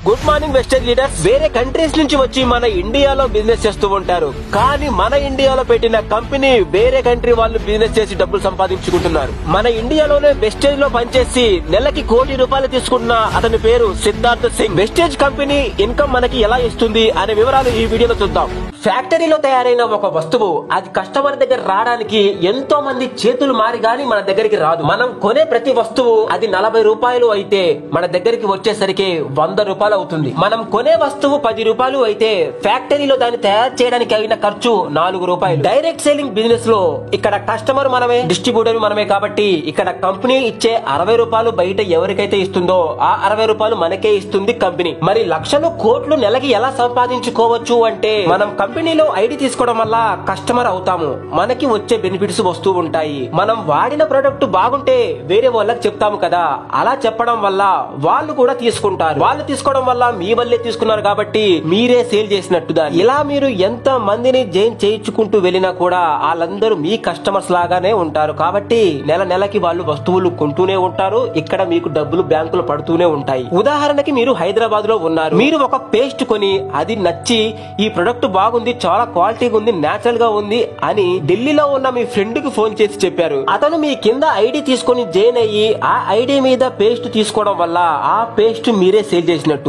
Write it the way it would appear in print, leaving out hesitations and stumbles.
Good morning western leaders. వేరే countries నుంచి వచ్చి మన ఇండియాలో బిజినెస్ చేస్తూ ఉంటారు. కానీ మన ఇండియాలో పెట్టిన కంపెనీ వేరే కంట్రీ వాళ్ళు బిజినెస్ చేసి డబ్బులు సంపాదించుకుంటున్నారు. మన ఇండియాలోనే వెస్టేజ్ లో పనిచేసి నెలకి ₹1,00,00,000 తీసుకుంటున్న అతని పేరు Siddharth Singh. Wastage company income మనకి ఎలా ఇస్తుంది అనే వివరాలు ఈ వీడియోలో చూద్దాం. ఫ్యాక్టరీలో తయారైన ఒక వస్తువు అది కస్టమర్ దగ్గర రావడానికి ఎంతో మంది చేతులు మారి గాని మన దగ్గరికి రాదు. మనం కొనే ప్రతి వస్తువు అది ₹40 అయితే మన దగ్గరికి వచ్చేసరికి ₹100 అవుతుంది. మనం కొనే వస్తువు ₹10 అయితే ఫ్యాక్టరీలో దాన్ని తయారు చేయడానికి అయిన ఖర్చు ₹4. డైరెక్ట్ సేలింగ్ బిజినెస్ లో ఇక్కడ కస్టమర్ మనమే, డిస్ట్రిబ్యూటర్ మనమే. కాబట్టి ఇక్కడ కంపెనీ ఇచ్చే ₹60 బయట ఎవరికైతే ఇస్తుందో ఆ ₹60 మనకే ఇస్తుంది కంపెనీ. మరి లక్షలు కోట్లు నెలకి ఎలా సంపాదించుకోవచ్చు అంటే మనం కంపెనీలో ఐడి తీసుకోవడం వల్ల కస్టమర్ అవుతాము. మనకి వచ్చే బెనిఫిట్స్ వస్తూ ఉంటాయి. మనం వాడిన ప్రొడక్ట్ బాగుంటే వేరే వాళ్ళకి చెప్తాము కదా, అలా చెప్పడం వల్ల వాళ్ళు కూడా తీసుకుంటారు. వాళ్ళు తీసుకోవడం వల్ల మీ వల్లే తీసుకున్నారు కాబట్టి మీరే సేల్ చేసినట్టు. ఇలా మీరు ఎంత మందిని జైన్ చేయించుకుంటూ వెళ్ళినా కూడా వాళ్ళందరూ మీ కస్టమర్స్ లాగానే ఉంటారు. కాబట్టి నెలకి వాళ్ళు వస్తువులు కొంటూనే ఉంటారు. ఇక్కడ మీకు డబ్బులు బ్యాంకులో పడుతూనే ఉంటాయి. ఉదాహరణకి మీరు హైదరాబాద్ లో ఉన్నారు. మీరు ఒక పేస్ట్ కొని అది నచ్చి ఈ ప్రొడక్ట్ బాగుంది, చాలా క్వాలిటీగా ఉంది, నేచురల్ గా ఉంది అని ఢిల్లీలో ఉన్న మీ ఫ్రెండ్ కి ఫోన్ చేసి చెప్పారు. అతను మీ కింద ఐడి తీసుకొని జైన్ అయ్యి ఆ ఐడి మీద పేస్ట్ తీసుకోవడం వల్ల ఆ పేస్ట్ మీరే సేల్ చేసినట్టు.